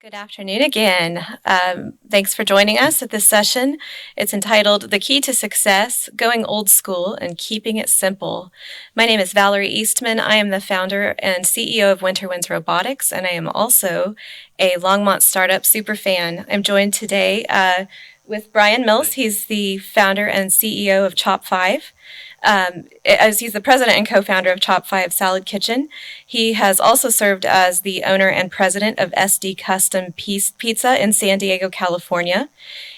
Good afternoon again. Thanks for joining us at this session. It's entitled The Key to Success, Going Old School and Keeping It Simple. My name is Valerie Eastman. I am the founder and CEO of Winter Winds Robotics, and I am also a Longmont startup superfan. I'm joined today with Brian Mills. He's the founder and CEO of Chop 5. As he's the president and co-founder of Chop 5 Salad Kitchen. He has also served as the owner and president of SD Custom Pizza in San Diego, California.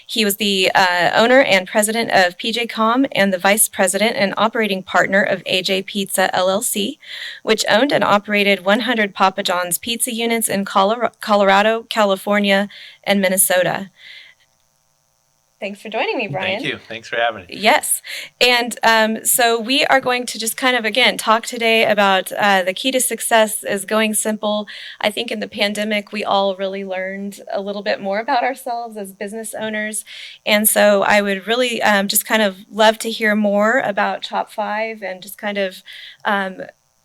He was the owner and president of PJCom and the vice president and operating partner of AJ Pizza LLC, which owned and operated 100 Papa John's pizza units in Colorado, California, and Minnesota. Thanks for joining me, Brian. Thank you. Thanks for having me. Yes. And so we are going to just kind of, again, talk today about the key to success is going simple. I think in the pandemic, we all really learned a little bit more about ourselves as business owners. And so I would really just kind of love to hear more about Chop 5 and just kind of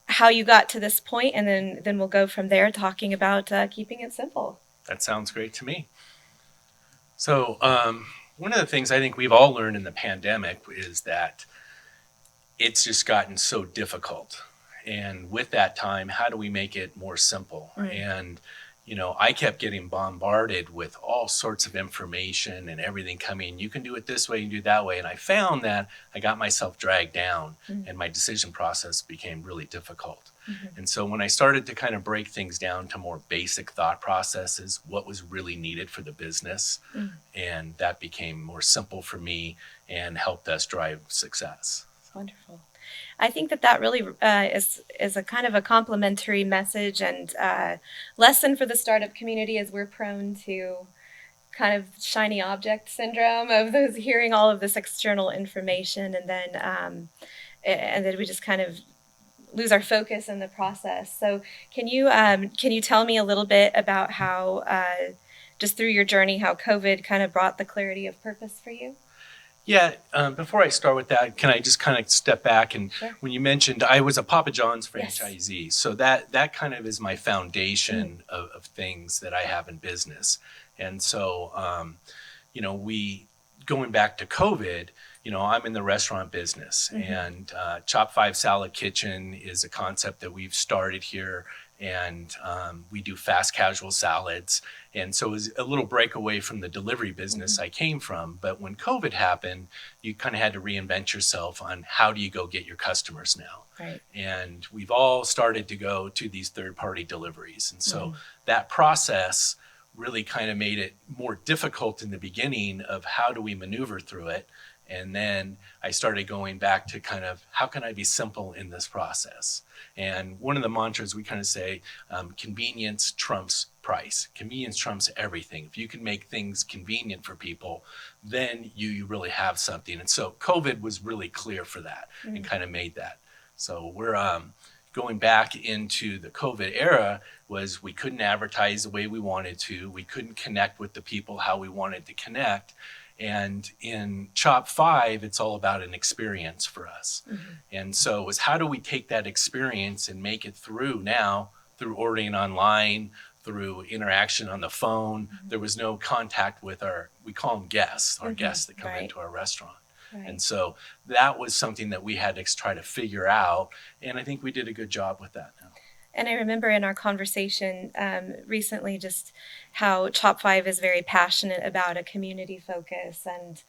how you got to this point. And then we'll go from there talking about keeping it simple. That sounds great to me. So, one of the things I think we've all learned in the pandemic is that it's just gotten so difficult. And with that time, how do we make it more simple? Right. And, I kept getting bombarded with all sorts of information and everything coming. You can do it this way, you can do it that way. And I found that I got myself dragged down and my decision process became really difficult. And so when I started to kind of break things down to more basic thought processes, what was really needed for the business, and that became more simple for me and helped us drive success. Wonderful. I think that really is a kind of a complimentary message and lesson for the startup community, as we're prone to kind of shiny object syndrome of those hearing all of this external information, and then we just kind of lose our focus in the process. So can you tell me a little bit about how just through your journey, how COVID kind of brought the clarity of purpose for you? Yeah, before I start with that, can I just kind of step back? And Sure. when you mentioned I was a Papa John's Yes. franchisee, so that kind of is my foundation of things that I have in business. And so, we going back to COVID, I'm in the restaurant business, and Chop 5 Salad Kitchen is a concept that we've started here, and we do fast casual salads. And so it was a little breakaway from the delivery business I came from. But when COVID happened, you kind of had to reinvent yourself on how do you go get your customers now. Right. And we've all started to go to these third-party deliveries. And so that process really kind of made it more difficult in the beginning of how do we maneuver through it. And then I started going back to kind of how can I be simple in this process? And one of the mantras we kind of say, convenience trumps price. Convenience trumps everything. If you can make things convenient for people, then you really have something. And so COVID was really clear for that and kind of made that. So we're going back into the COVID era was we couldn't advertise the way we wanted to. We couldn't connect with the people how we wanted to connect. And in Chop 5, it's all about an experience for us. And so it was how do we take that experience and make it through now, through ordering online, through interaction on the phone. There was no contact with we call them guests, our guests that come into our restaurant. Right. And so that was something that we had to try to figure out. And I think we did a good job with that now. And I remember in our conversation recently just how Chop 5 is very passionate about a community focus and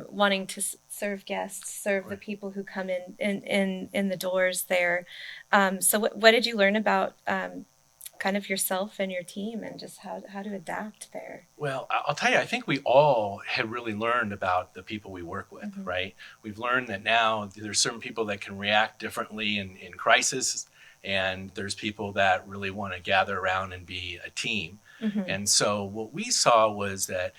wanting to serve guests, serve the people who come in the doors there. So what did you learn about kind of yourself and your team and just how to adapt there? Well, I'll tell you, I think we all have really learned about the people we work with, right? We've learned that now there's certain people that can react differently in crisis. And there's people that really want to gather around and be a team. And so what we saw was that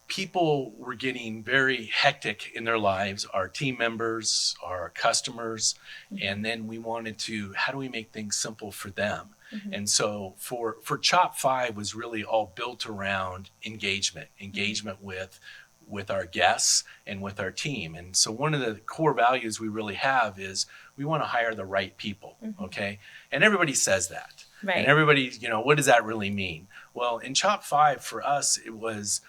people were getting very hectic in their lives, our team members, our customers, and then we wanted to, how do we make things simple for them? And so for Chop 5 was really all built around engagement with our guests and with our team. And so one of the core values we really have is we want to hire the right people, okay? And everybody says that. Right. And everybody, what does that really mean? Well, in Chop 5 for us, it was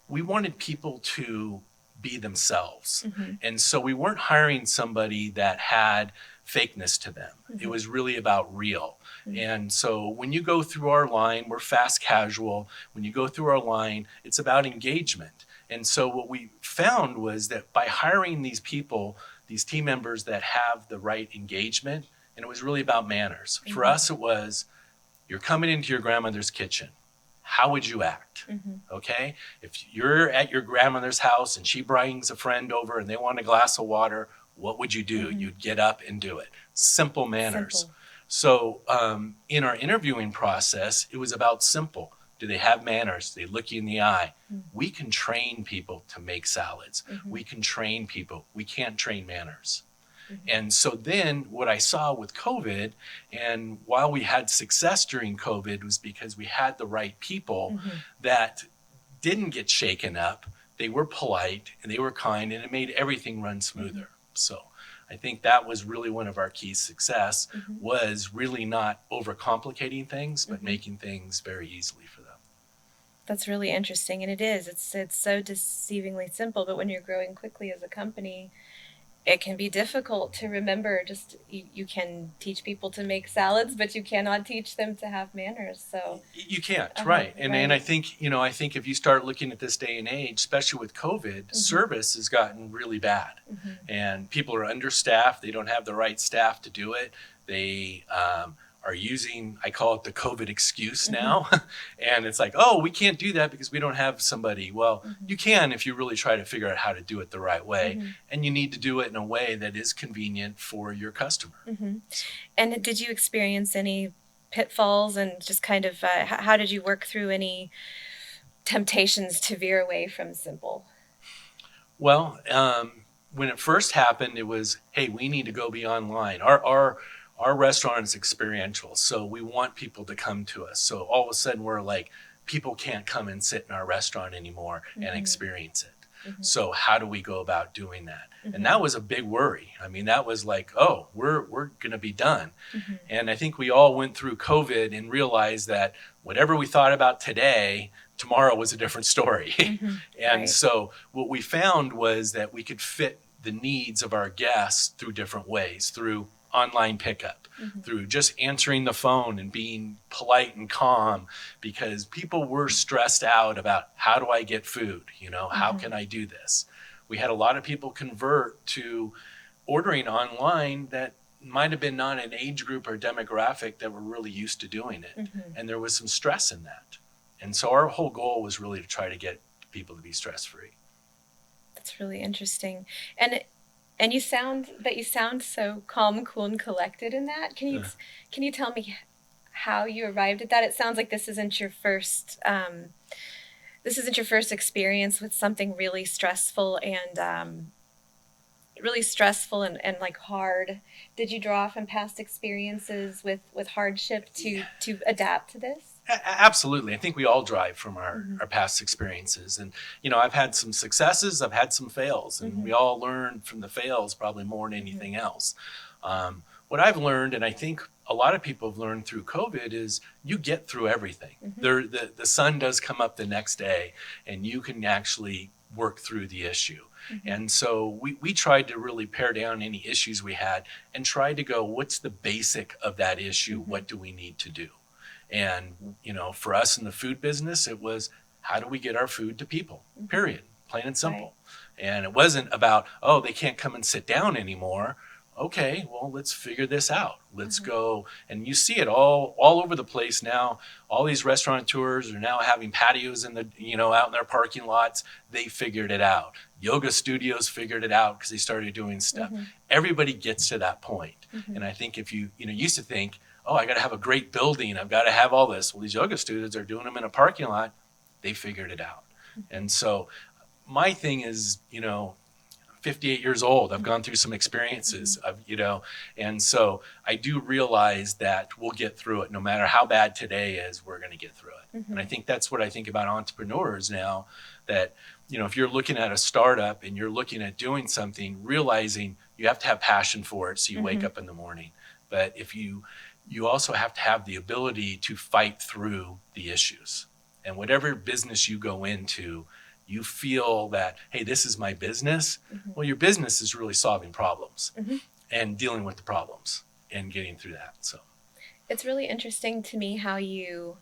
we wanted people to be themselves. And so we weren't hiring somebody that had fakeness to them. It was really about real. And so when you go through our line, we're fast casual. When you go through our line, it's about engagement. And so what we found was that by hiring these people, these team members that have the right engagement, and it was really about manners. For us, it was, you're coming into your grandmother's kitchen. How would you act? Okay? If you're at your grandmother's house and she brings a friend over and they want a glass of water, what would you do? You'd get up and do it. Simple manners. Simple. So in our interviewing process, it was about simple. Do they have manners? Do they look you in the eye? We can train people to make salads. We can train people. We can't train manners. And so then what I saw with COVID, and while we had success during COVID, was because we had the right people that didn't get shaken up. They were polite and they were kind, and it made everything run smoother. So I think that was really one of our key success, was really not overcomplicating things, but making things very easily for them. That's really interesting, and it is. It's so deceivingly simple, but when you're growing quickly as a company, it can be difficult to remember. Just you can teach people to make salads, but you cannot teach them to have manners. So you can't, right? And right. I think if you start looking at this day and age, especially with COVID, service has gotten really bad, and people are understaffed. They don't have the right staff to do it. They are using, I call it the COVID excuse now. And it's like, oh, we can't do that because we don't have somebody. Well, you can if you really try to figure out how to do it the right way. And you need to do it in a way that is convenient for your customer. And did you experience any pitfalls, and just kind of how did you work through any temptations to veer away from simple? Well, when it first happened, it was, hey, we need to go be online. Our restaurant is experiential, so we want people to come to us. So all of a sudden we're like, people can't come and sit in our restaurant anymore and experience it. So how do we go about doing that? And that was a big worry. I mean, that was like, oh, we're going to be done. And I think we all went through COVID and realized that whatever we thought about today, tomorrow was a different story. And so what we found was that we could fit the needs of our guests through different ways, through online pickup, through just answering the phone and being polite and calm, because people were stressed out about, how do I get food? How can I do this? We had a lot of people convert to ordering online that might have been not an age group or demographic that were really used to doing it. And there was some stress in that. And so our whole goal was really to try to get people to be stress-free. That's really interesting. And you sound so calm, cool, and collected in that. Can you tell me how you arrived at that? It sounds like this isn't your first experience with something really stressful and like hard. Did you draw from past experiences with hardship to adapt to this? Absolutely. I think we all drive from our past experiences. And, I've had some successes, I've had some fails, and we all learn from the fails probably more than anything else. What I've learned, and I think a lot of people have learned through COVID, is you get through everything. The sun does come up the next day, and you can actually work through the issue. And so we tried to really pare down any issues we had and try to go, what's the basic of that issue? What do we need to do? And, for us in the food business, it was, how do we get our food to people? Period. Plain and simple. And it wasn't about, oh, they can't come and sit down anymore. Okay, well, let's figure this out. Let's go. And you see it all over the place now. All these restaurateurs are now having patios in the, out in their parking lots. They figured it out. Yoga studios figured it out because they started doing stuff. Everybody gets to that point. And I think if you used to think, oh, I got to have a great building, I've got to have all this. Well, these yoga studios are doing them in a parking lot. They figured it out. And so my thing is, 58 years old. I've gone through some experiences, and so I do realize that we'll get through it. No matter how bad today is, we're going to get through it. And I think that's what I think about entrepreneurs now, that, if you're looking at a startup and you're looking at doing something, realizing you have to have passion for it so you wake up in the morning. But if you you also have to have the ability to fight through the issues. And whatever business you go into, you feel that, hey, this is my business. Well, your business is really solving problems and dealing with the problems and getting through that. So it's really interesting to me how you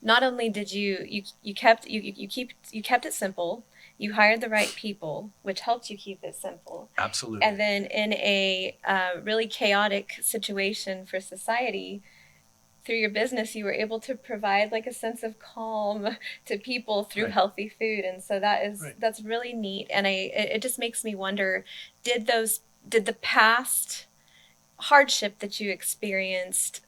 not only did you kept it simple, you hired the right people, which helped you keep it simple. absolutely. And then in a really chaotic situation for society, through your business, you were able to provide like a sense of calm to people through Right. healthy food. And so Right. that's really neat. And it just makes me wonder, did the past hardship that you experienced,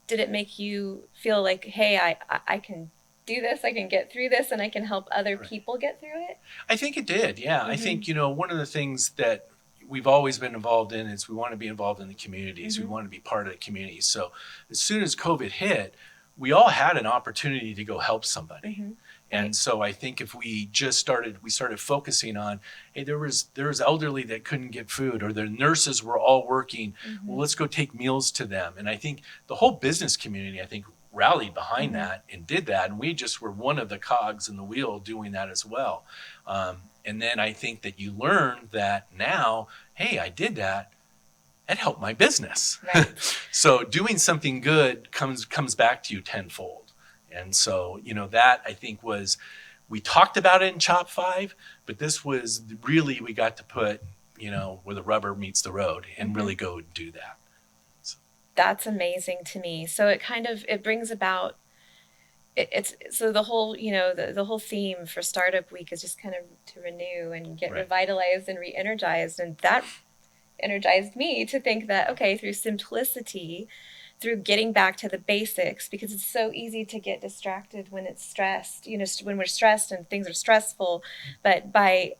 did it make you feel like, hey, I can do this, I can get through this, and I can help other Right. people get through it? I think it did. Yeah. I think, one of the things that we've always been involved in is we want to be involved in the communities. We want to be part of the community. So as soon as COVID hit, we all had an opportunity to go help somebody. And so I think if we started focusing on, hey, there was elderly that couldn't get food, or the nurses were all working. Well, let's go take meals to them. And I think the whole business community, rallied behind that and did that. And we just were one of the cogs in the wheel doing that as well. And then I think that you learn that now, hey, I did that. That helped my business. Right. So doing something good comes back to you tenfold. And so, that I think we talked about it in Chop 5, but this was really, we got to put, where the rubber meets the road and really go do that. That's amazing to me. So it brings about it's so the whole the whole theme for Startup Week is just kind of to renew and get revitalized and re-energized, and that energized me to think that, okay, through simplicity, through getting back to the basics, because it's so easy to get distracted when it's stressed, when we're stressed and things are stressful. But by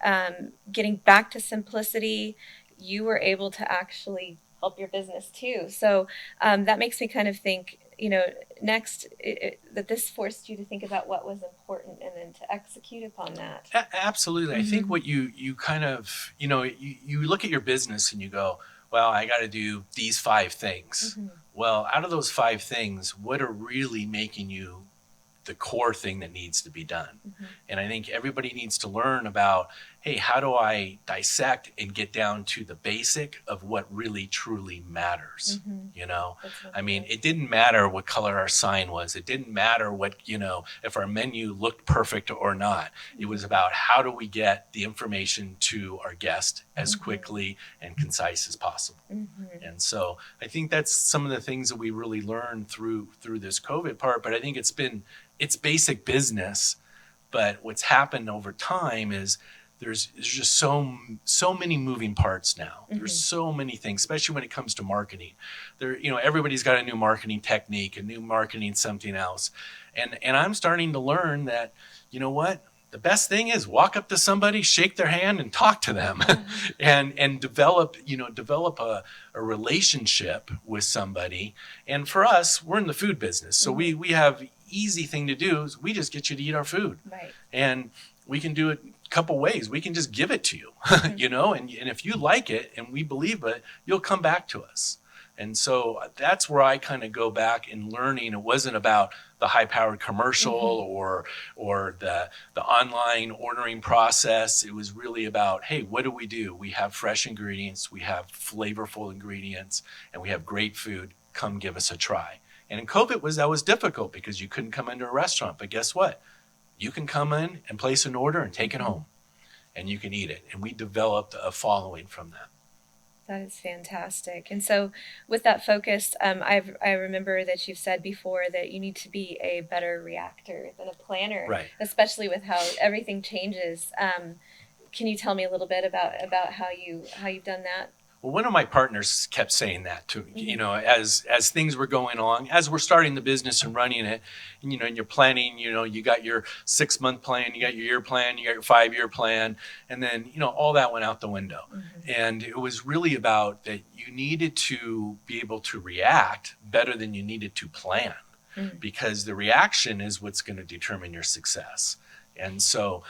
getting back to simplicity, you were able to actually help your business too. So that makes me kind of think, next, that this forced you to think about what was important and then to execute upon that. Absolutely. I think what you kind of, you look at your business and you go, well, I got to do these 5 things. Well, out of those 5 things, what are really making you the core thing that needs to be done? And I think everybody needs to learn about, hey, how do I dissect and get down to the basic of what really truly matters? It didn't matter what color our sign was. It didn't matter what, if our menu looked perfect or not. It was about how do we get the information to our guest as quickly and concise as possible. And so I think that's some of the things that we really learned through this COVID part. But I think it's basic business. But what's happened over time is there's just so many moving parts now. There's so many things, especially when it comes to marketing. Everybody's got a new marketing technique, a new marketing something else. And I'm starting to learn that, what? The best thing is walk up to somebody, shake their hand, and talk to them, and develop a relationship with somebody. And for us, we're in the food business, so we have easy thing to do is we just get you to eat our food, and we can do it a couple ways. We can just give it to you, and if you like it and we believe it, you'll come back to us. And so that's where I kind of go back in learning. It wasn't about the high-powered commercial or the online ordering process. It was really about, hey, what do? We have fresh ingredients, we have flavorful ingredients, and we have great food. Come give us a try. And in COVID that was difficult because you couldn't come into a restaurant. But guess what? You can come in and place an order and take it home, and you can eat it. And we developed a following from that. That is fantastic. And so with that focus, I remember that you've said before that you need to be a better reactor than a planner, especially with how everything changes. Can you tell me a little bit about how you've done that? Well, one of my partners kept saying that to me, as things were going along, as we're starting the business and running it, and you're planning, you got your 6-month plan, you got your year plan, you got your 5-year plan, and then, all that went out the window. And it was really about that you needed to be able to react better than you needed to plan, because the reaction is what's going to determine your success. And so,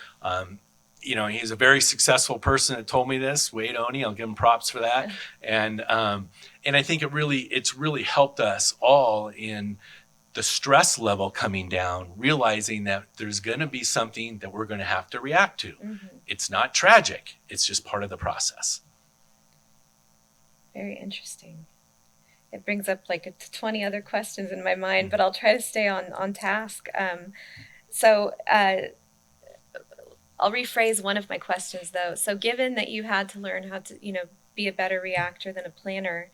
he's a very successful person that told me this, Wade Oney. I'll give him props for that. And I think it's really helped us all in the stress level coming down, realizing that there's going to be something that we're going to have to react to. Mm-hmm. It's not tragic. It's just part of the process. Very interesting. It brings up like 20 other questions in my mind, but I'll try to stay on task. So I'll rephrase one of my questions though. So given that you had to learn how to, be a better reactor than a planner,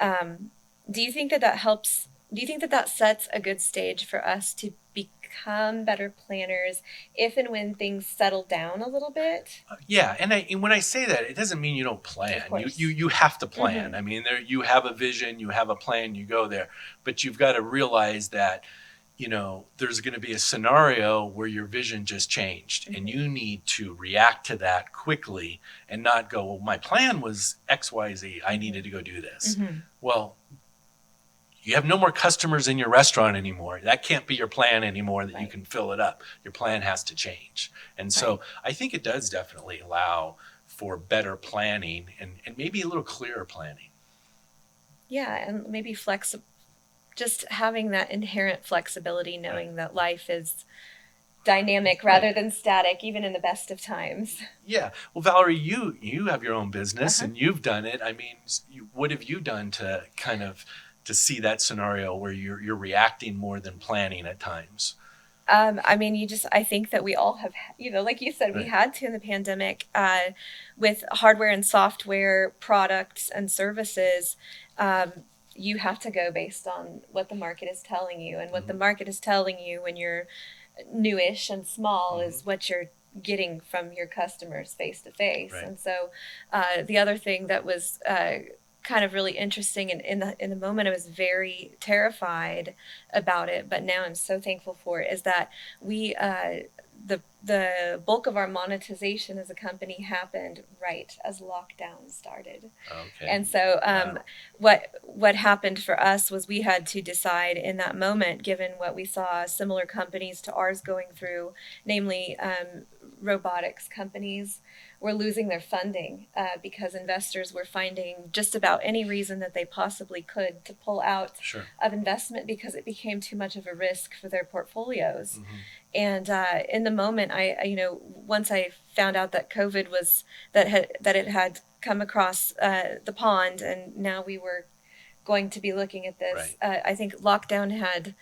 do you think that helps? Do you think that sets a good stage for us to become better planners if and when things settle down a little bit? Yeah, and when I say that, it doesn't mean you don't plan. You have to plan. Mm-hmm. I mean, you have a vision, you have a plan, you go there, but you've got to realize that there's going to be a scenario where your vision just changed, mm-hmm. and you need to react to that quickly and not go, well, my plan was X, Y, Z. I needed to go do this. Mm-hmm. Well, you have no more customers in your restaurant anymore. That can't be your plan anymore, that right. You can fill it up. Your plan has to change. And so right. I think it does definitely allow for better planning and maybe a little clearer planning. Yeah, and maybe just having that inherent flexibility, knowing right. that life is dynamic rather right. than static, even in the best of times. Yeah. Well, Valerie, you have your own business, uh-huh. and you've done it. I mean, what have you done to kind of to see that scenario where you're reacting more than planning at times? I mean, I think that we all have, like you said, right. we had to in the pandemic with hardware and software products and services. You have to go based on what the market is telling you, and what mm-hmm. the market is telling you when you're newish and small mm-hmm. is what you're getting from your customers face to face. And so the other thing that was kind of really interesting, and in the moment I was very terrified about it, but now I'm so thankful for it, is that we the bulk of our monetization as a company happened right as lockdown started. Okay. And so wow. what happened for us was we had to decide in that moment, given what we saw similar companies to ours going through, namely robotics companies were losing their funding because investors were finding just about any reason that they possibly could to pull out sure. of investment because it became too much of a risk for their portfolios. Mm-hmm. And in the moment, once I found out that COVID was that it had come across the pond, and now we were going to be looking at this. Right. I think lockdown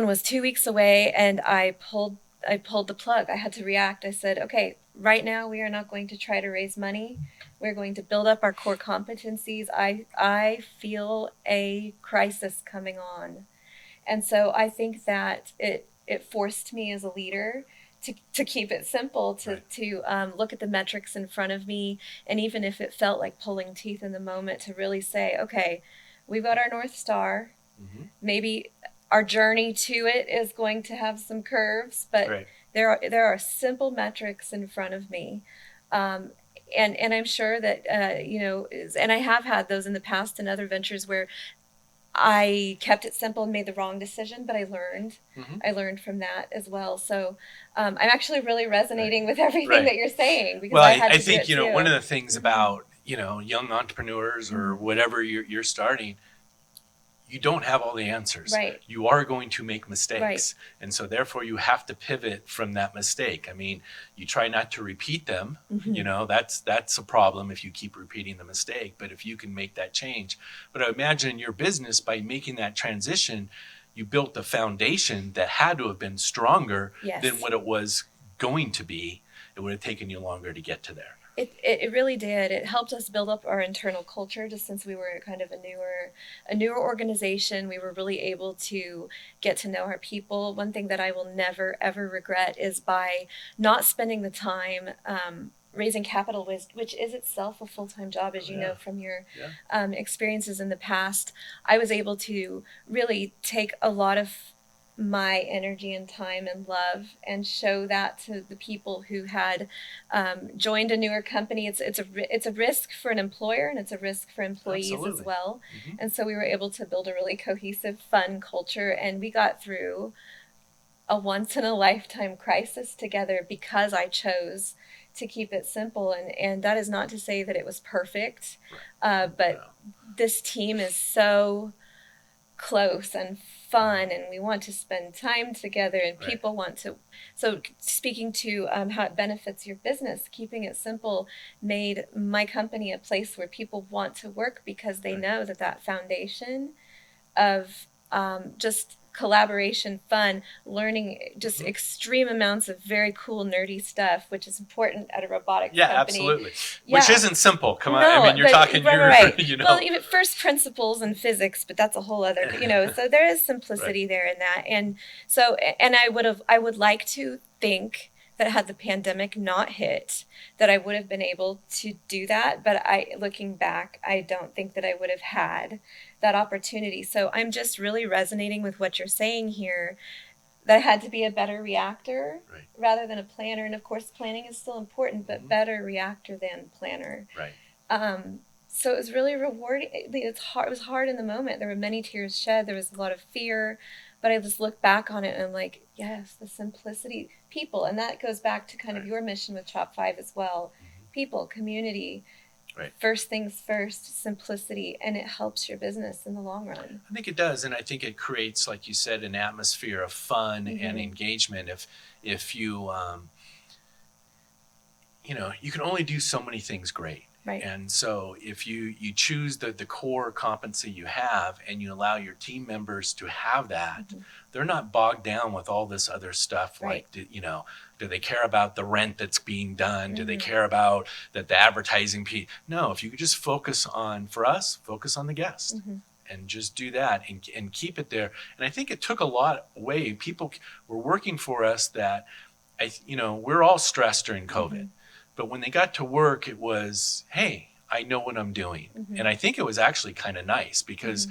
was 2 weeks away, and I pulled the plug. I had to react. I said, okay, right now we are not going to try to raise money. We're going to build up our core competencies. I feel a crisis coming on. And so I think that it forced me as a leader to keep it simple, to look at the metrics in front of me. And even if it felt like pulling teeth in the moment, to really say, okay, we've got our North Star. Mm-hmm. Maybe our journey to it is going to have some curves, but right. there are simple metrics in front of me. And I'm sure that, and I have had those in the past in other ventures where I kept it simple and made the wrong decision, but I learned. Mm-hmm. I learned from that as well. So I'm actually really resonating right. with everything right. that you're saying. Because I think, one of the things mm-hmm. about, young entrepreneurs or mm-hmm. whatever you're starting, you don't have all the answers. Right. You are going to make mistakes. Right. And so therefore you have to pivot from that mistake. I mean, you try not to repeat them. Mm-hmm. That's a problem if you keep repeating the mistake. But if you can make that change. But I imagine your business, by making that transition, you built the foundation that had to have been stronger yes. than what it was going to be. It would have taken you longer to get to there. It really did. It helped us build up our internal culture, just since we were kind of a newer organization. We were really able to get to know our people. One thing that I will never, ever regret is by not spending the time raising capital, which is itself a full-time job, as you know from your experiences in the past. I was able to really take a lot of my energy and time and love and show that to the people who had joined a newer company. It's a risk for an employer, and it's a risk for employees Absolutely. As well. Mm-hmm. And so we were able to build a really cohesive, fun culture, and we got through a once in a lifetime crisis together because I chose to keep it simple. And that is not to say that it was perfect, but this team is so close and fun, and we want to spend time together, and people want to. So speaking to how it benefits your business, keeping it simple made my company a place where people want to work because they know that that foundation of just collaboration, fun, learning, just extreme amounts of very cool, nerdy stuff, which is important at a robotics company. Absolutely. Which isn't simple. Come on. No, I mean, you're talking, right. Well, even first principles in physics, but that's a whole other, so there is simplicity there in that. And so, and I would like to think that had the pandemic not hit, that I would have been able to do that. But looking back, I don't think that I would have had that opportunity. So I'm just really resonating with what you're saying here, that I had to be a better reactor rather than a planner. And of course, planning is still important, but better reactor than planner. So it was really rewarding. It was hard in the moment. There were many tears shed. There was a lot of fear. But I just look back on it and I'm like, yes, the simplicity, people. And that goes back to kind of your mission with Chop 5 as well. People, community, first things first, simplicity, and it helps your business in the long run. I think it does. And I think it creates, like you said, an atmosphere of fun and engagement. If you, you can only do so many things great. And so if you choose the core competency you have and you allow your team members to have that, they're not bogged down with all this other stuff. Like, do they care about the rent that's being done? Do they care about that the advertising piece? No, if you could just focus on the guest. And just do that and keep it there. And I think it took a lot away. People were working for us that, we're all stressed during COVID. But when they got to work, it was, hey, I know what I'm doing. And I think it was actually kind of nice because,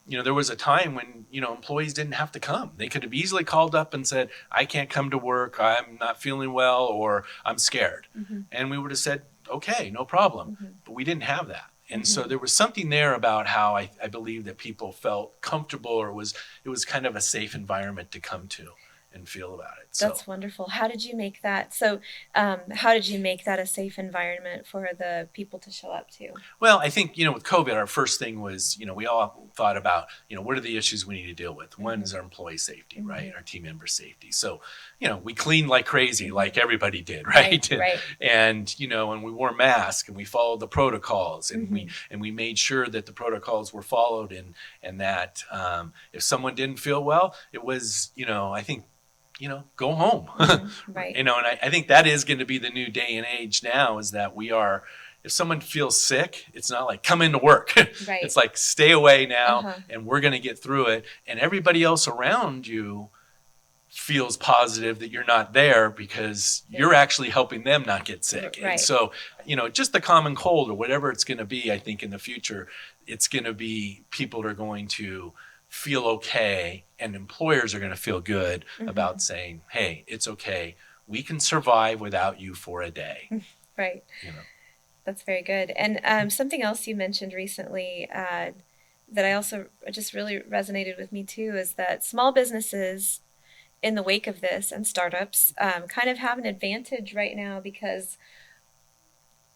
there was a time when, employees didn't have to come. They could have easily called up and said, I can't come to work. I'm not feeling well, or I'm scared. And we would have said, okay, no problem. But we didn't have that. And so there was something there about how I believe that people felt comfortable, or it was kind of a safe environment to come to and feel about it. That's wonderful. How did you make that? So how did you make that a safe environment for the people to show up to? Well, I think, with COVID, our first thing was, we all thought about, what are the issues we need to deal with? One is our employee safety, right? Our team member safety. So, we cleaned like crazy, like everybody did, right? And, and we wore masks and we followed the protocols and we made sure that the protocols were followed and that if someone didn't feel well, it was, I think, go home. And I think that is going to be the new day and age now, is that if someone feels sick, it's not like come into work. It's like stay away now and we're going to get through it. And everybody else around you feels positive that you're not there because you're actually helping them not get sick. And so, just the common cold or whatever it's going to be, I think in the future, it's going to be people are going to feel okay, and employers are going to feel good about saying, hey, it's okay. We can survive without you for a day. That's very good. And something else you mentioned recently that I also just really resonated with me too is that small businesses in the wake of this and startups kind of have an advantage right now because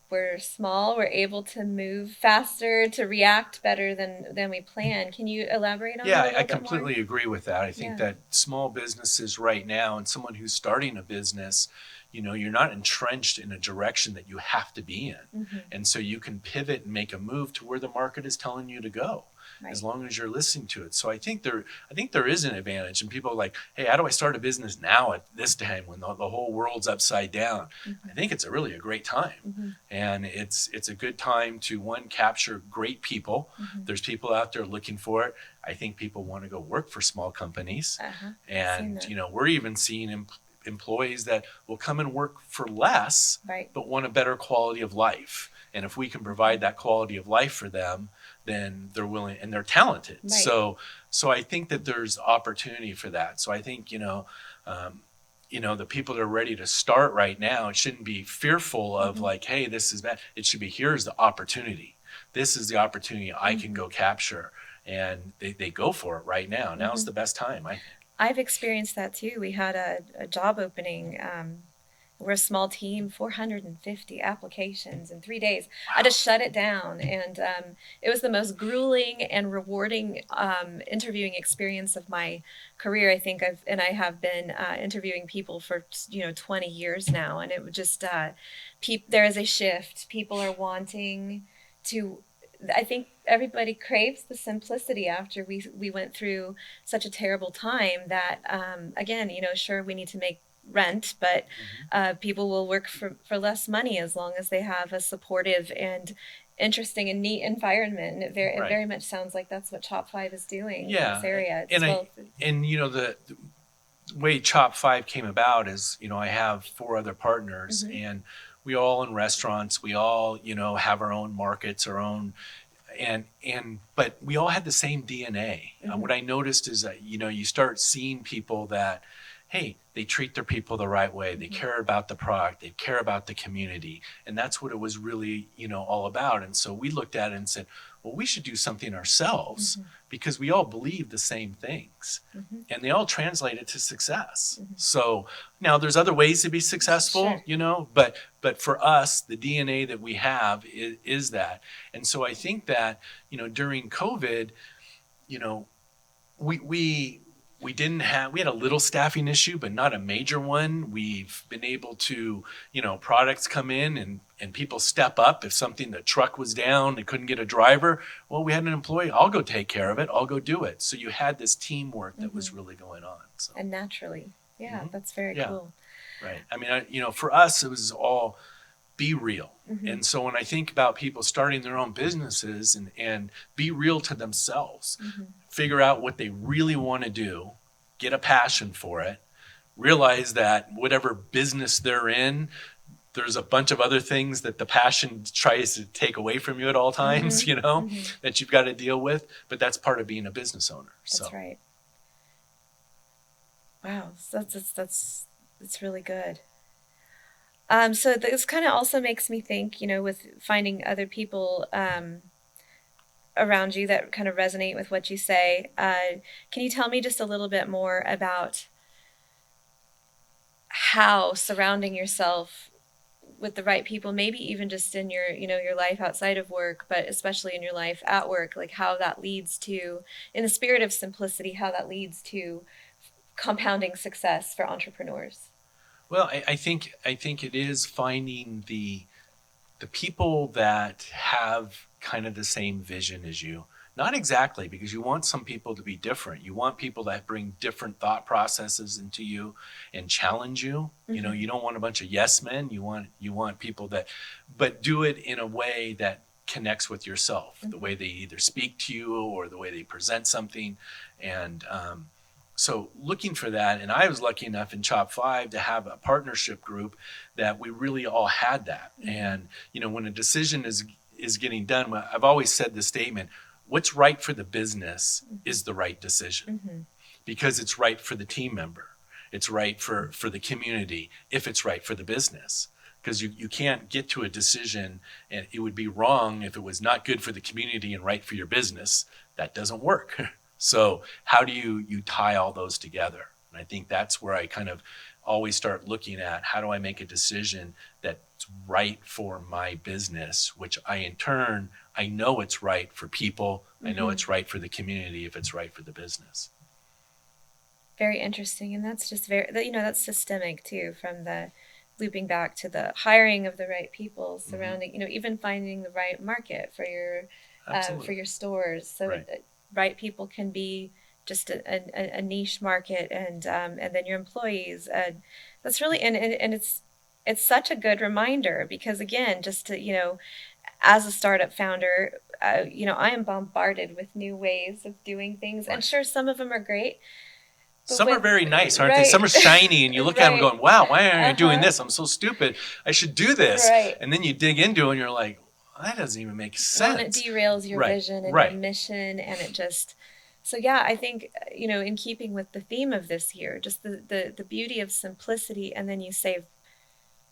we're small, we're able to move faster, to react better than we plan. Can you elaborate on that a little bit more? I completely agree with that. I think that small businesses right now, and someone who's starting a business, you're not entrenched in a direction that you have to be in. And so you can pivot and make a move to where the market is telling you to go. As long as you're listening to it. So I think there is an advantage. And people are like, hey, how do I start a business now at this time when the whole world's upside down? I think it's really a great time. And it's a good time to, one, capture great people. There's people out there looking for it. I think people want to go work for small companies. And, we're even seeing employees that will come and work for less, but want a better quality of life. And if we can provide that quality of life for them, then they're willing and they're talented. So I think that there's opportunity for that. So I think, the people that are ready to start right now, it shouldn't be fearful of like, hey, this is bad. It should be, here's the opportunity. This is the opportunity I can go capture. And they go for it right now. Now's the best time, I think. I've experienced that too. We had a job opening. We're a small team, 450 applications in 3 days. I just shut it down. And it was the most grueling and rewarding interviewing experience of my career. I think I have been interviewing people for, 20 years now. And it would just, there is a shift. People are wanting to, I think everybody craves the simplicity after we went through such a terrible time that, again, sure, we need to make rent, but people will work for less money as long as they have a supportive and interesting and neat environment. And it very much sounds like that's what Chop 5 is doing in this area. And the way Chop 5 came about is, I have 4 other partners, and we all in restaurants, we all, have our own markets, our own, but we all had the same DNA. What I noticed is that, you start seeing people that, hey, they treat their people the right way. They care about the product. They care about the community. And that's what it was really, all about. And so we looked at it and said, well, we should do something ourselves because we all believe the same things. And they all translate it to success. So now there's other ways to be successful, but for us, the DNA that we have is that. And so I think that, during COVID, we had a little staffing issue, but not a major one. We've been able to, products come in and people step up. If the truck was down, they couldn't get a driver. Well, we had an employee. I'll go take care of it. I'll go do it. So you had this teamwork that was really going on. So. And naturally. Yeah, that's very cool. Right. I mean, for us, it was all be real. And so when I think about people starting their own businesses and be real to themselves, figure out what they really want to do, get a passion for it, realize that whatever business they're in, there's a bunch of other things that the passion tries to take away from you at all times, that you've got to deal with. But that's part of being a business owner. That's right. Wow, so that's really good. So this kind of also makes me think, with finding other people around you that kind of resonate with what you say. Can you tell me just a little bit more about how surrounding yourself with the right people, maybe even just in your, your life outside of work, but especially in your life at work, like how that leads to, in the spirit of simplicity, how that leads to compounding success for entrepreneurs? Well, I think it is finding the people that have kind of the same vision as you. Not exactly, because you want some people to be different. You want people that bring different thought processes into you and challenge you. You don't want a bunch of yes men. You want people but do it in a way that connects with yourself, the way they either speak to you or the way they present something. And so looking for that, and I was lucky enough in Chop 5 to have a partnership group that we really all had that. And, when a decision is getting done, I've always said the statement, what's right for the business is the right decision because it's right for the team member. It's right for the community if it's right for the business. Because you can't get to a decision, and it would be wrong if it was not good for the community and right for your business. That doesn't work. So how do you tie all those together? And I think that's where I kind of always start looking at how do I make a decision that's right for my business, which in turn, I know it's right for people. I know it's right for the community if it's right for the business. Very interesting. And that's just that's systemic too, from the looping back to the hiring of the right people surrounding, even finding the right market for your stores. So right people can be just a niche market, and then your employees. That's really and it's such a good reminder because again, just to as a startup founder, I am bombarded with new ways of doing things, and sure, some of them are great. Some are very nice, aren't they? Some are shiny, and you look at them going, wow, why aren't I doing this? I'm so stupid. I should do this. And then you dig into it, and you're like, that doesn't even make sense. And it derails your vision and your mission, and it just... So yeah, I think, in keeping with the theme of this year, just the beauty of simplicity, and then you save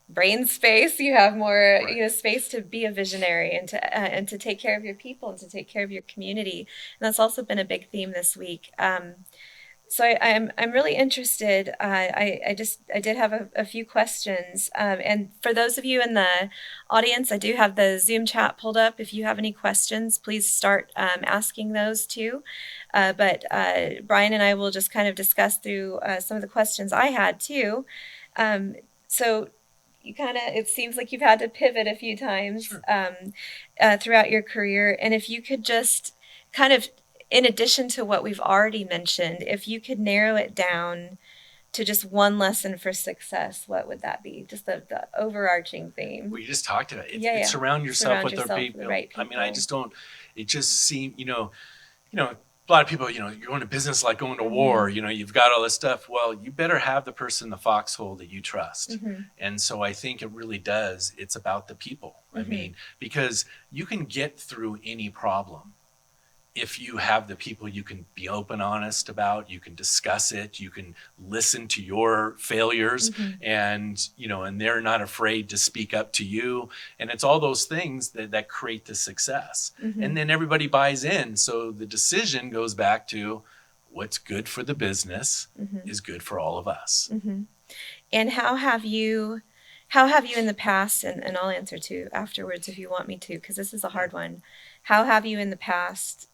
brain space. You have more, space to be a visionary and to take care of your people and to take care of your community. And that's also been a big theme this week. I'm really interested. I did have a few questions, and for those of you in the audience, I do have the Zoom chat pulled up. If you have any questions, please start asking those too. But Brian and I will just kind of discuss through some of the questions I had too. So you kind of, it seems like you've had to pivot a few times Sure. throughout your career, and if you could just kind of, in addition to what we've already mentioned, if you could narrow it down to just one lesson for success, what would that be? Just the overarching theme. We just talked about it. Yeah. Surround yourself with the right people. I mean, I people. just don't. It just seems, a lot of people, you're going to business like going to war. You've got all this stuff. Well, you better have the person in the foxhole that you trust. And so I think it really does. It's about the people. I mean, because you can get through any problem if you have the people you can be open, honest about. You can discuss it. You can listen to your failures, and and they're not afraid to speak up to you. And it's all those things that create the success. And then everybody buys in. So the decision goes back to what's good for the business is good for all of us. And how have you in the past, and I'll answer too afterwards if you want me to, because this is a hard one. How have you in the past,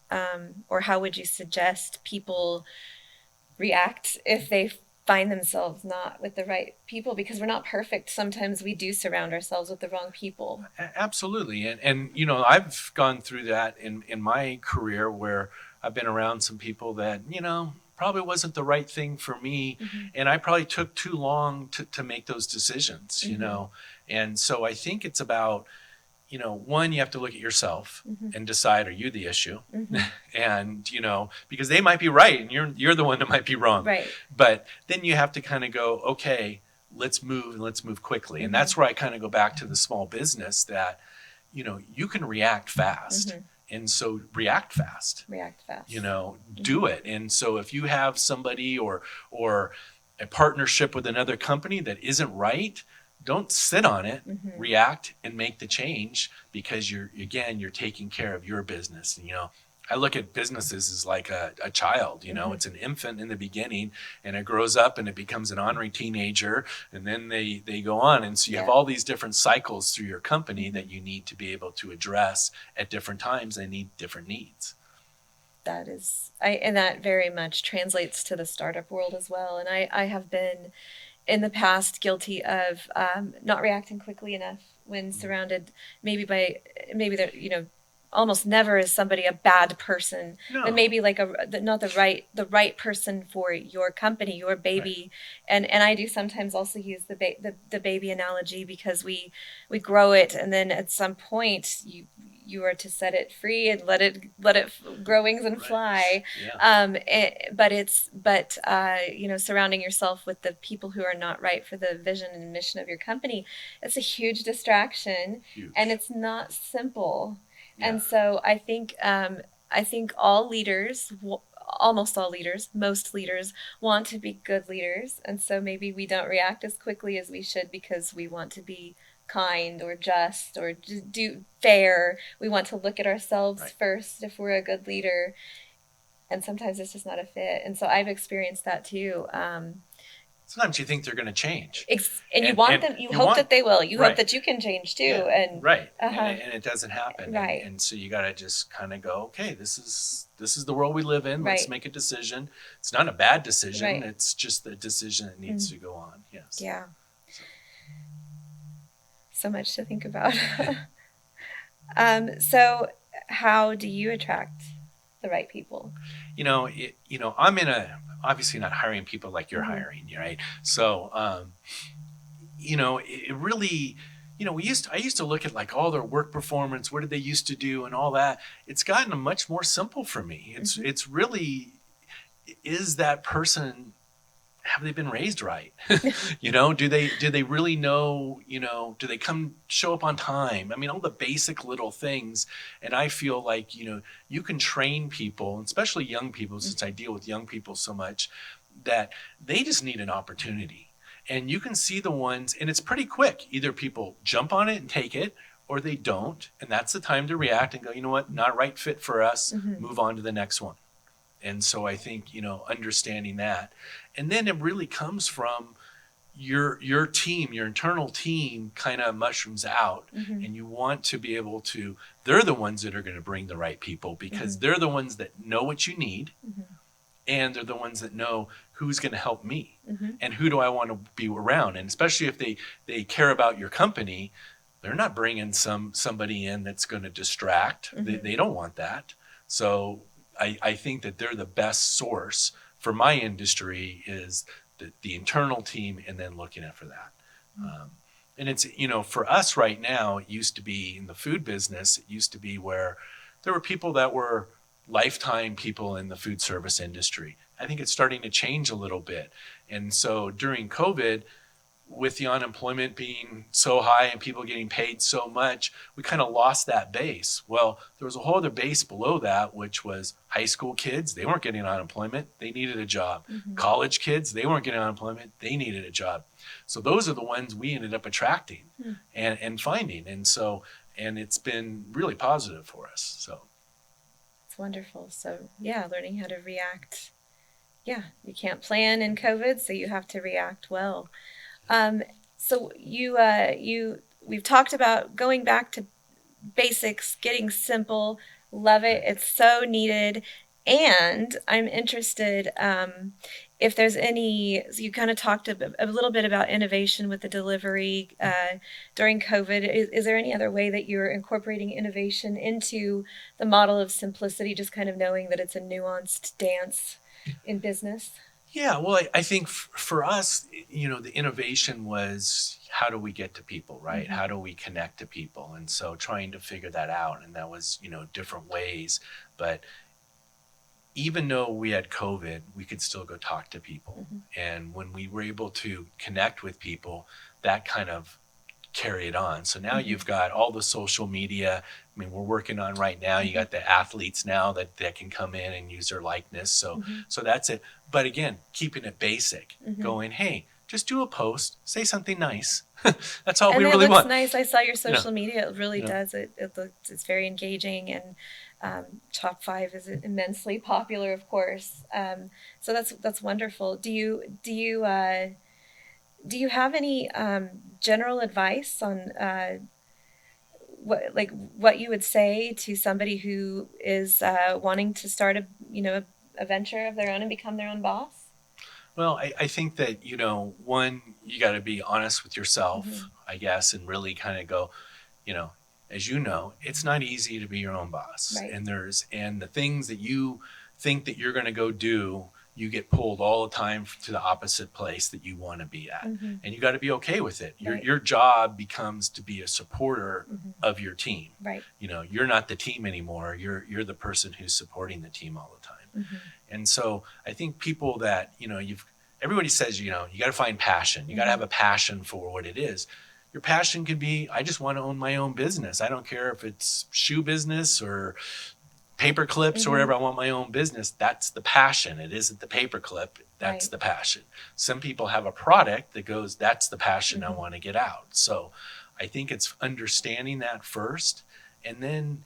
or how would you suggest people react if they find themselves not with the right people? Because we're not perfect. Sometimes we do surround ourselves with the wrong people. Absolutely. And I've gone through that in my career, where I've been around some people that, probably wasn't the right thing for me. And I probably took too long to make those decisions, And so I think it's about, one, you have to look at yourself and decide, are you the issue? And, because they might be right and you're the one that might be wrong. Right. But then you have to kind of go, okay, let's move quickly. And that's where I kind of go back to the small business that, you can react fast. And so react fast. Do it. And so if you have somebody or a partnership with another company that isn't right, don't sit on it, react and make the change, because you're taking care of your business. And, I look at businesses as like a child, it's an infant in the beginning, and it grows up and it becomes an ornery teenager, and then they go on. And so you have all these different cycles through your company that you need to be able to address at different times. They need different needs. And that very much translates to the startup world as well. And I have been in the past guilty of not reacting quickly enough when surrounded maybe there, almost never is somebody a bad person, but maybe like not the right person for your company, your baby. Right. And I do sometimes also use the baby analogy, because we grow it, and then at some point you are to set it free and let it grow wings and fly. But surrounding yourself with the people who are not right for the vision and mission of your company, it's a huge distraction. And it's not simple. And so I think all leaders, almost all leaders, most leaders want to be good leaders. And so maybe we don't react as quickly as we should because we want to be kind or just or do fair. We want to look at ourselves first if we're a good leader. And sometimes it's just not a fit. And so I've experienced that too. Sometimes you think they're going to change. And you want them, you hope that they will. You hope that you can change too. And and it doesn't happen. And so you got to just kind of go, okay, this is the world we live in. Let's make a decision. It's not a bad decision. It's just the decision that needs to go on. Yes. Yeah. So much to think about. So how do you attract the right people? I'm obviously not hiring people like you're hiring, right? So, it really, I used to look at like all their work performance, what did they used to do and all that. It's gotten much more simple for me. It's really, is that person, have they been raised right? Do they really know, do they show up on time? I mean, all the basic little things. And I feel like, you can train people, especially young people, since I deal with young people so much, that they just need an opportunity. And you can see the ones, and it's pretty quick. Either people jump on it and take it, or they don't. And that's the time to react and go, you know what, not right fit for us, move on to the next one. And so I think, understanding that. And then it really comes from your team, your internal team kind of mushrooms out, and you want to be able to, they're the ones that are going to bring the right people, because they're the ones that know what you need, and they're the ones that know who's going to help me and who do I want to be around. And especially if they care about your company, they're not bringing somebody in that's going to distract. They don't want that. So I think that they're the best source for my industry is the internal team, and then looking at for that. And it's, for us right now, it used to be in the food business, it used to be where there were people that were lifetime people in the food service industry. I think it's starting to change a little bit. And so during COVID, with the unemployment being so high and people getting paid so much, we kind of lost that base. Well, there was a whole other base below that, which was high school kids. They weren't getting unemployment. They needed a job. College kids, they weren't getting unemployment. They needed a job. So those are the ones we ended up attracting and finding. And it's been really positive for us. So it's wonderful. So yeah, learning how to react. Yeah, you can't plan in COVID, so you have to react well. So we've talked about going back to basics, getting simple. Love it. It's so needed. And I'm interested if there's any, so you kind of talked a little bit about innovation with the delivery during COVID. Is there any other way that you're incorporating innovation into the model of simplicity, just kind of knowing that it's a nuanced dance in business? yeah, well, I think for us, the innovation was how do we get to people, right? How do we connect to people? And so trying to figure that out, and that was, different ways. But even though we had COVID, we could still go talk to people. And when we were able to connect with people, that kind of carried on. So now you've got all the social media. I mean, we're working on right now, you got the athletes now that can come in and use their likeness. So that's it. But again, keeping it basic, going, hey, just do a post, say something nice. That's all we really want. And it looks nice. I saw your social media. It really does. It's very engaging, and top 5 is immensely popular, of course. So that's wonderful. Do you have any general advice on what you would say to somebody who is wanting to start a venture of their own and become their own boss? Well, I think that, one, you got to be honest with yourself, I guess, and really kind of go, as it's not easy to be your own boss. Right. And the things that you think that you're going to go do, you get pulled all the time to the opposite place that you want to be at. And you got to be okay with it. Right. Your job becomes to be a supporter of your team. Right. You're not the team anymore. You're the person who's supporting the team all the time. And so I think people that, everybody says, you got to find passion. You got to have a passion for what it is. Your passion could be, I just want to own my own business. I don't care if it's shoe business or paper clips or whatever. I want my own business. That's the passion. It isn't the paper clip. That's the passion. Some people have a product that goes, that's the passion I want to get out. So I think it's understanding that first, and then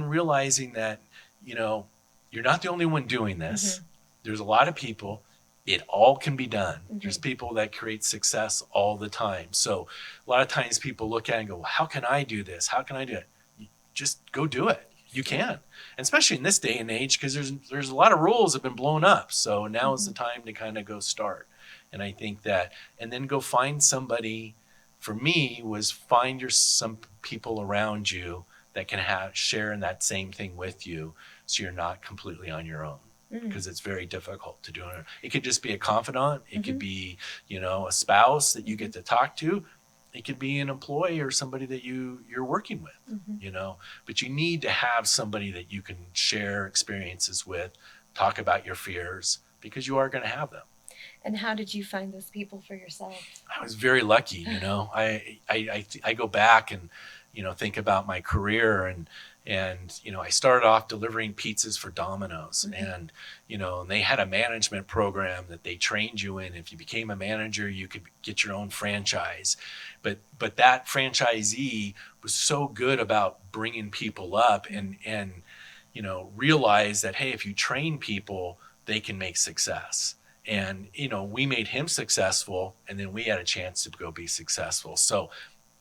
realizing that, you're not the only one doing this. There's a lot of people. It all can be done. There's people that create success all the time. So a lot of times people look at it and go, well, how can I do this? How can I do it? You just go do it. You can. And especially in this day and age, because there's a lot of rules have been blown up. So now is the time to kind of go start. And I think that, and then go find somebody. For me, was find some people around you that can share in that same thing with you, so you're not completely on your own. Because it's very difficult to do it. It could just be a confidant. It could be, a spouse that you get to talk to. It could be an employee or somebody that you're working with, But you need to have somebody that you can share experiences with, talk about your fears, because you are going to have them. And how did you find those people for yourself? I was very lucky, I go back and, think about my career, and I started off delivering pizzas for Domino's, and they had a management program that they trained you in. If you became a manager, you could get your own franchise. But that franchisee was so good about bringing people up, and realize that, hey, if you train people, they can make success. And, we made him successful, and then we had a chance to go be successful. So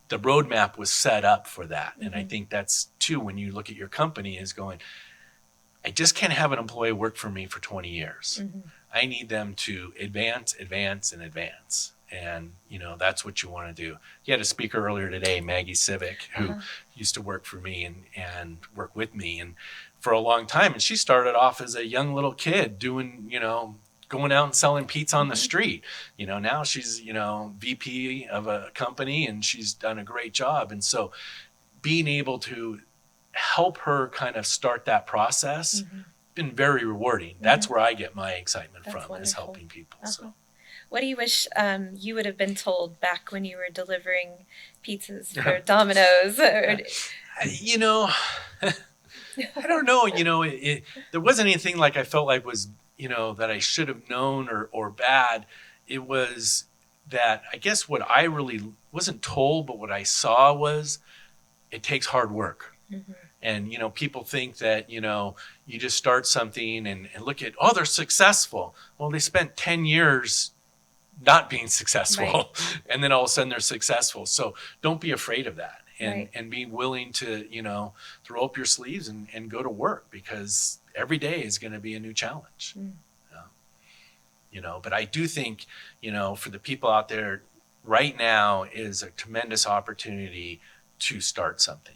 the roadmap was set up for that. Mm-hmm. And I think that's too, when you look at your company, is going, I just can't have an employee work for me for 20 years. Mm-hmm. I need them to advance, and advance. And, that's what you want to do. You had a speaker earlier today, Maggie Civic, who used to work for me and work with me and for a long time. And she started off as a young little kid doing, going out and selling pizza on the street. Now she's, VP of a company, and she's done a great job. And so being able to help her kind of start that process, been very rewarding. That's where I get my excitement from, wonderful. Is helping people. So. What do you wish you would have been told back when you were delivering pizzas for Domino's? I don't know. There wasn't anything like I felt like was, that I should have known or bad. It was that, I guess, what I really wasn't told, but what I saw was it takes hard work. Mm-hmm. And, people think that, you just start something and look at, oh, they're successful. Well, they spent 10 years not being successful. Right. And then all of a sudden they're successful. So don't be afraid of that. And be willing to, throw up your sleeves and go to work, because every day is going to be a new challenge. But I do think, for the people out there right now is a tremendous opportunity to start something.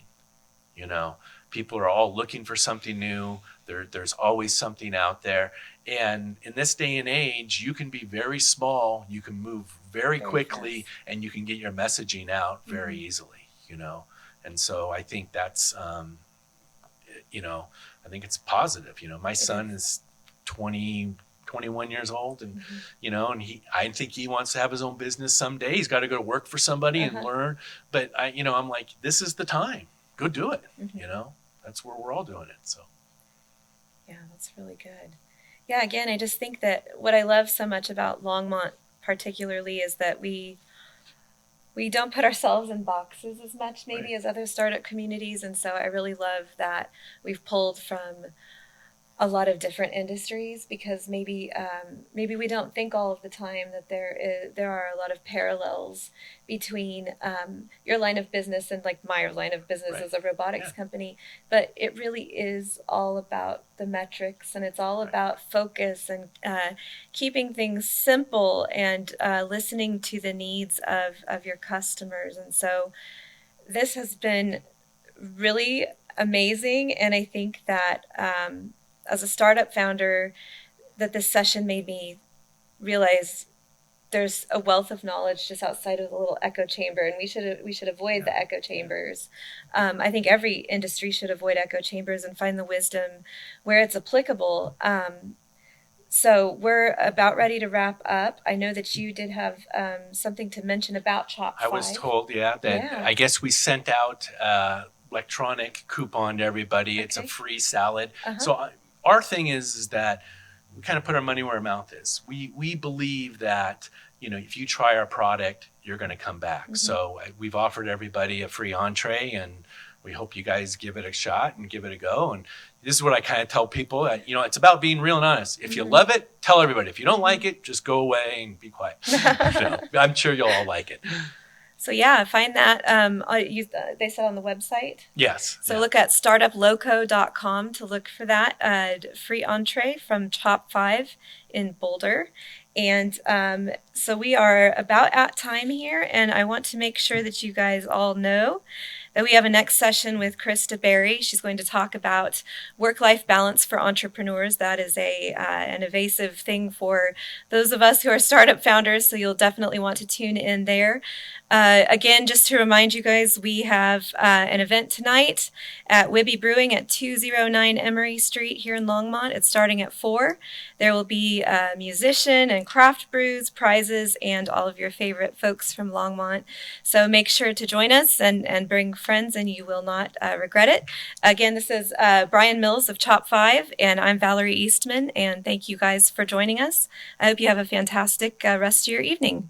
People are all looking for something new. There's always something out there. And in this day and age, you can be very small, you can move very quickly, fast. And you can get your messaging out very easily. And so I think that's, I think it's positive. My son is 21 years old, and, and I think he wants to have his own business someday. He's got to go to work for somebody and learn. But I'm like, this is the time. Go do it. That's where we're all doing it. So. Yeah, that's really good. Yeah, again, I just think that what I love so much about Longmont particularly is that we don't put ourselves in boxes as much maybe as other startup communities. And so I really love that we've pulled from a lot of different industries, because maybe we don't think all of the time that there are a lot of parallels between your line of business and like my line of business as a robotics company. But it really is all about the metrics, and it's all about focus and keeping things simple and listening to the needs of your customers. And so this has been really amazing, and I think that as a startup founder, that this session made me realize there's a wealth of knowledge just outside of the little echo chamber, and we should avoid the echo chambers. I think every industry should avoid echo chambers and find the wisdom where it's applicable. So we're about ready to wrap up. I know that you did have something to mention about Chop 5. I was told, that I guess we sent out electronic coupon to everybody. Okay. It's a free salad. So our thing is that we kind of put our money where our mouth is. We believe that, if you try our product, you're going to come back. So we've offered everybody a free entree, and we hope you guys give it a shot and give it a go. And this is what I kind of tell people. It's about being real and honest. If you love it, tell everybody. If you don't like it, just go away and be quiet. I'm sure you'll all like it. So find that. They said on the website? Yes. So look at startuploco.com to look for that free entree from Chop 5 in Boulder. And so we are about at time here, and I want to make sure that you guys all know that we have a next session with Krista Berry. She's going to talk about work-life balance for entrepreneurs. That is an evasive thing for those of us who are startup founders, so you'll definitely want to tune in there. Again, just to remind you guys, we have an event tonight at Wibby Brewing at 209 Emery Street here in Longmont. It's starting at 4. There will be a musician and craft brews, prizes, and all of your favorite folks from Longmont. So make sure to join us and bring friends, and you will not regret it. Again, this is Brian Mills of Chop 5, and I'm Valerie Eastman, and thank you guys for joining us. I hope you have a fantastic rest of your evening.